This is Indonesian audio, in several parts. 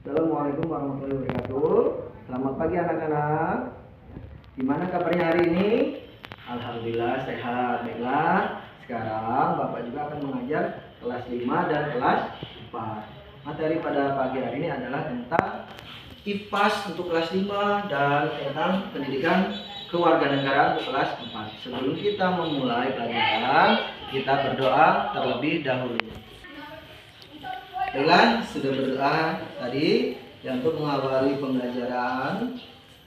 Assalamualaikum warahmatullahi wabarakatuh. Selamat pagi anak-anak. Gimana kabarnya hari ini? Alhamdulillah sehat. Baiklah, sekarang Bapak juga akan mengajar kelas 5 dan kelas 4. Materi pada pagi hari ini adalah tentang IPAS untuk kelas 5 dan tentang pendidikan kewarganegaraan untuk kelas 4. Sebelum kita memulai pelajaran, kita berdoa terlebih dahulu. Baiklah, sudah berdoa tadi yang untuk mengawali pembelajaran.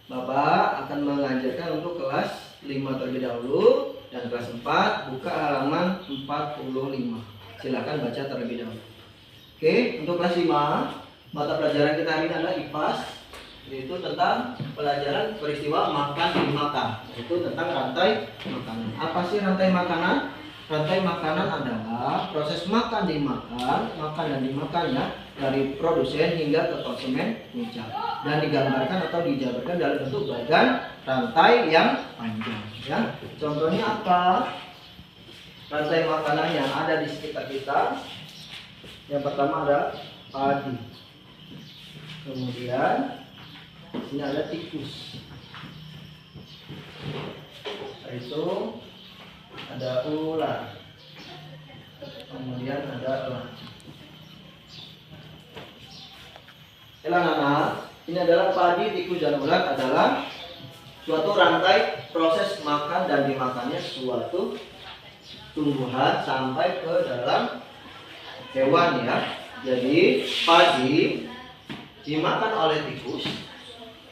Bapak akan mengajarkan untuk kelas 5 terlebih dahulu dan kelas 4 buka halaman 45. Silakan baca terlebih dahulu. Oke, untuk kelas 5 mata pelajaran kita hari ini adalah IPAS, yaitu tentang pelajaran peristiwa makan dimakan, yaitu tentang rantai makanan. Apa sih rantai makanan? Rantai makanan adalah proses makan dimakan, makan dan dimakannya dari produsen hingga ke konsumen puncak, dan digambarkan atau dijabarkan dalam bentuk bagan rantai yang panjang. Ya, contohnya apa? Rantai makanan yang ada di sekitar kita. Yang pertama ada padi, kemudian di sini ada tikus, setelah itu ada ular, kemudian ada elang. Anak-anak, ini adalah padi, tikus, dan ular adalah suatu rantai proses makan dan dimakannya suatu tumbuhan sampai ke dalam hewan, ya. Jadi padi dimakan oleh tikus,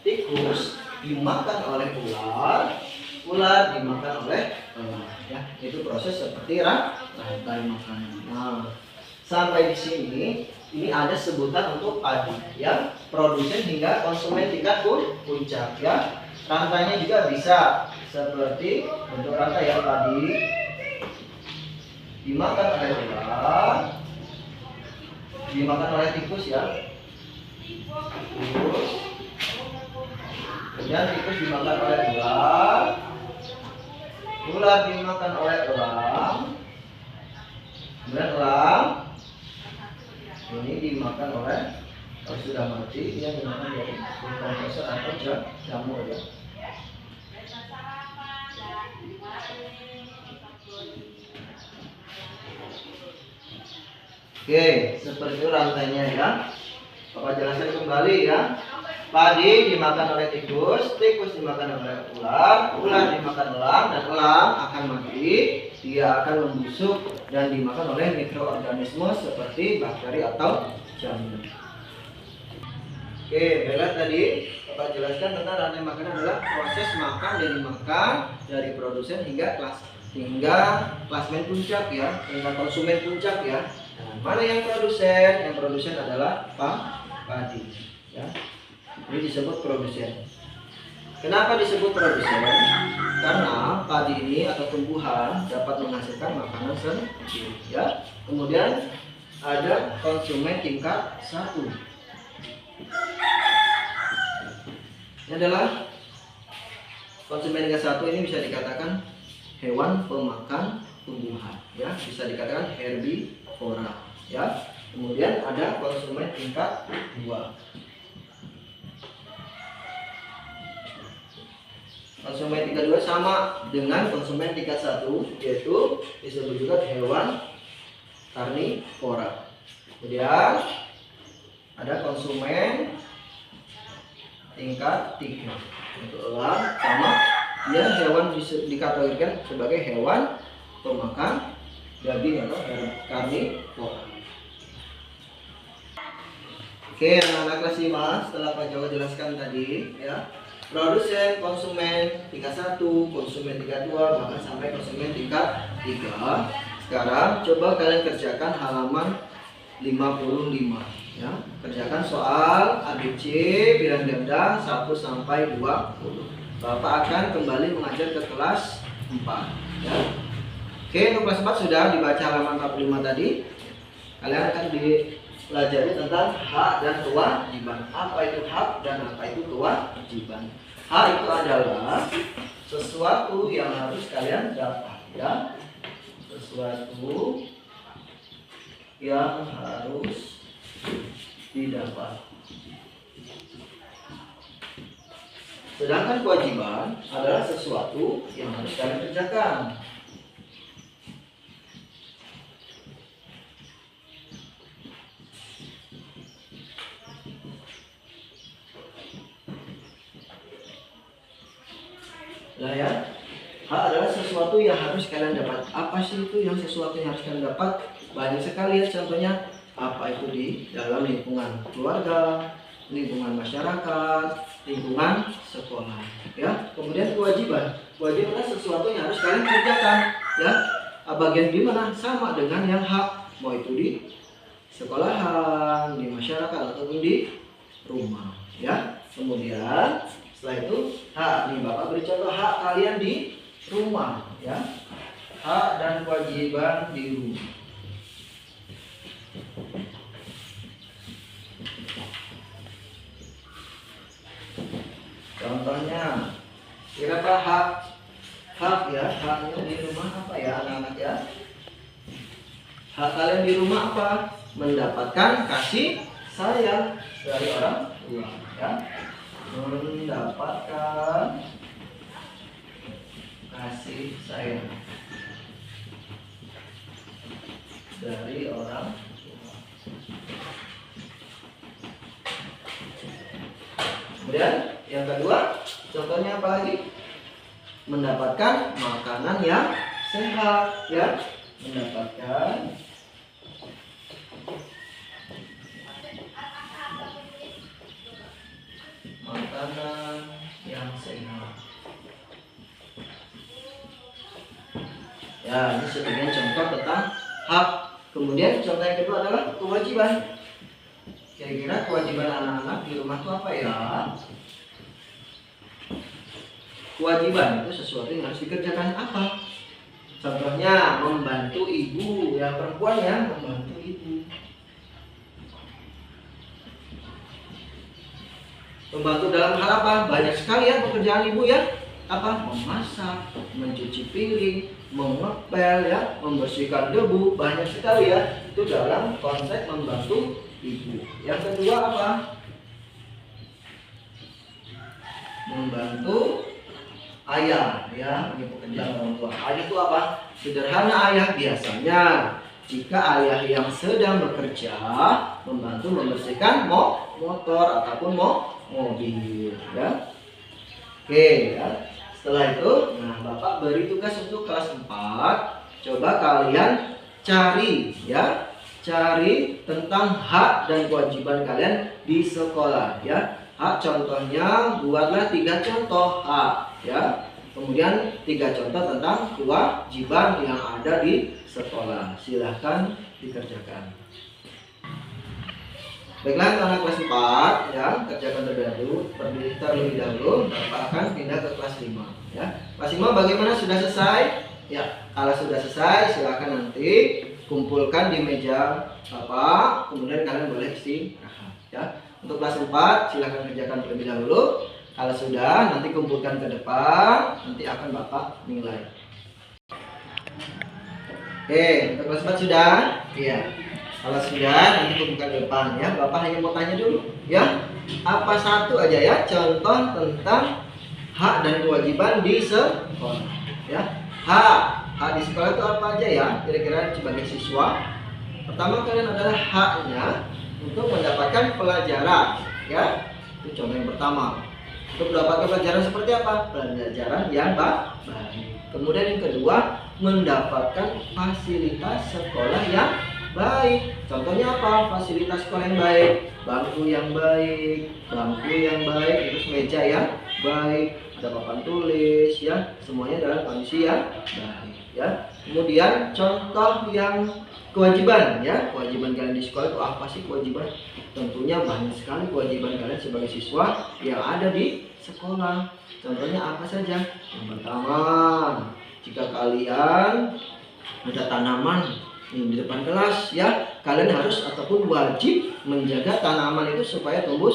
tikus dimakan oleh ular, ular dimakan oleh elang. Ya, itu proses seperti rantai makanan. Nah, sampai di sini ini ada sebutan untuk padi, ya, produsen hingga konsumen tingkat puncak, ya. Rantainya juga bisa seperti bentuk rantai, ya. Padi dimakan oleh ular, dimakan oleh tikus, ya. Tikus, kemudian tikus dimakan oleh ular, ular dimakan oleh elang, kemudian elang ini dimakan oleh, kalau sudah mati dia dimakan dari kompresor atau jamur, ya. Oke, seperti itu rantainya, ya. Bapak jelaskan kembali, ya. Padi dimakan oleh tikus, tikus dimakan oleh ular, ular dimakan elang, dan elang akan mati. Dia akan membusuk dan dimakan oleh mikroorganisme seperti bakteri atau jamur. Oke, baiklah, tadi Bapak jelaskan tentang rantai makanan adalah proses makan dan dimakan dari produsen hingga klasmen puncak, ya, hingga konsumen puncak, ya. Nah, mana yang produsen? Yang produsen adalah padi, ya. Ini disebut produsen. Kenapa disebut produsen? Karena padi ini atau tumbuhan dapat menghasilkan makanan sendiri, ya. Kemudian ada konsumen tingkat 1. Ini adalah konsumen tingkat 1, ini bisa dikatakan hewan pemakan tumbuhan, ya. Bisa dikatakan herbivora, ya. Kemudian ada konsumen tingkat 2. Konsumen tingkat 2 sama dengan konsumen tingkat 1, yaitu disebut juga hewan karnivora. Kemudian ada konsumen tingkat 3. Untuk elang sama, dia hewan dikategorikan sebagai hewan pemakan daging atau karnivora. Oke, anak-anak kelas 5, setelah Pak Jawa jelaskan tadi, ya, produsen, konsumen tingkat 1, konsumen tingkat 2, bahkan sampai konsumen tingkat 3. Sekarang coba kalian kerjakan halaman 55, ya. Kerjakan soal ABC bilangan ganda 1 sampai 20. Bapak akan kembali mengajar ke kelas 4, ya. Oke, untuk kelas 4 sudah dibaca halaman 45 tadi. Kalian akan dipelajari tentang hak dan kewajiban. Apa itu hak dan apa itu kewajiban? Hak itu adalah sesuatu yang harus kalian dapat, ya. Sesuatu yang harus didapat. Sedangkan kewajiban adalah sesuatu yang harus kalian kerjakan. Nah ya, hak adalah sesuatu yang harus kalian dapat. Apa sih itu yang sesuatu yang harus kalian dapat? Banyak sekali ya, contohnya apa itu di dalam lingkungan keluarga, lingkungan masyarakat, lingkungan sekolah. Ya, kemudian kewajiban. Kewajiban adalah sesuatu yang harus kalian kerjakan. Ya, bagian di mana sama dengan yang hak, mau itu di sekolahan, di masyarakat ataupun di rumah. Ya, kemudian setelah itu hak. Nih Bapak beri contoh hak kalian di rumah. Ya, hak dan kewajiban di rumah. Contohnya, kira-kira hak ya, haknya di rumah apa ya anak-anak ya? Hak kalian di rumah apa? Mendapatkan kasih sayang dari orang tua ya. Mendapatkan kasih sayang dari orang tua. Kemudian yang kedua, contohnya apa lagi? Mendapatkan makanan yang sehat ya. Mendapatkan makanan yang sehat. Ya, ini sebagian contoh tentang hak. Kemudian contoh yang kedua adalah kewajiban. Kira-kira kewajiban anak-anak di rumah itu apa ya? Kewajiban itu sesuatu yang harus dikerjakan apa? Contohnya membantu ibu, yang perempuan ya, membantu ibu. Membantu dalam hal apa? Banyak sekali ya pekerjaan ibu ya. Apa? Memasak, mencuci piring, mengepel ya, membersihkan debu, banyak sekali ya. Itu dalam konsep membantu ibu. Yang kedua apa? Membantu ayah ya, ini pekerjaan orang tua. Ayah itu apa? Sederhana ayah biasanya jika ayah yang sedang bekerja membantu membersihkan motor ataupun mobil ya. Oke ya. Setelah itu, nah Bapak beri tugas untuk kelas 4. Coba kalian cari ya, cari tentang hak dan kewajiban kalian di sekolah ya. Hak contohnya buatlah 3 contoh hak ya. Kemudian 3 contoh tentang kewajiban yang ada di sekolah. Silahkan dikerjakan. Baiklah anak kelas 4 ya, kerjakan terlebih dahulu. Bapak akan pindah ke kelas 5 ya. Kelas 5 bagaimana, sudah selesai? Ya, kalau sudah selesai silakan nanti kumpulkan di meja Bapak, kemudian kalian boleh istirahat ya. Untuk kelas 4 silakan kerjakan terlebih dahulu. Kalau sudah nanti kumpulkan ke depan, nanti akan Bapak nilai. Oke, untuk kelas 4 sudah? Iya. Kalau sudah nanti kumpulkan ke depan ya. Bapak hanya mau tanya dulu ya. Apa satu aja ya contoh tentang hak dan kewajiban di sekolah ya. Hak di sekolah itu apa aja ya? Kira-kira sebagai siswa, pertama kalian adalah haknya untuk mendapatkan pelajaran ya. Itu contoh yang pertama. Untuk mendapatkan pelajaran seperti apa? Pelajaran yang baik. Kemudian yang kedua, mendapatkan fasilitas sekolah yang baik. Contohnya apa? Fasilitas sekolah yang baik, bangku yang baik, terus meja yang baik, ada papan tulis ya, semuanya dalam kondisi yang baik ya. Kemudian contoh yang kewajiban ya, kewajiban kalian di sekolah itu apa sih kewajiban? Tentunya banyak sekali kewajiban kalian sebagai siswa yang ada di sekolah. Contohnya apa saja? Yang pertama, jika kalian ada tanaman di depan kelas ya, kalian harus ataupun wajib menjaga tanaman itu supaya tumbuh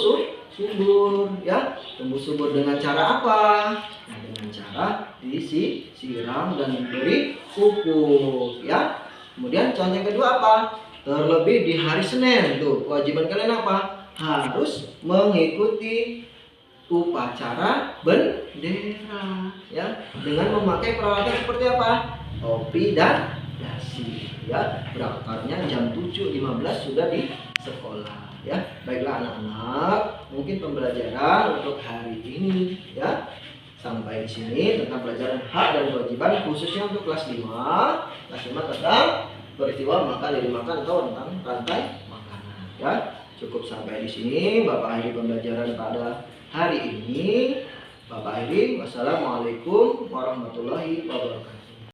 subur ya. Tumbuh subur dengan cara apa? Nah, dengan cara disiram dan diberi pupuk ya. Kemudian contoh yang kedua apa? Terlebih di hari Senin tuh, kewajiban kalian apa? Harus mengikuti upacara bendera ya, dengan memakai peralatan seperti apa? Topi dan dasi ya. Berangkatnya jam 7.15 sudah di sekolah ya. Baiklah anak-anak, mungkin pembelajaran untuk hari ini ya sampai di sini tentang pelajaran hak dan kewajiban, khususnya untuk kelas 5. Kelas 5 tentang peristiwa makan dan dimakan atau tentang rantai makanan ya. Cukup sampai di sini Bapak akhiri pembelajaran pada hari ini. Bapak akhiri, wassalamualaikum warahmatullahi wabarakatuh.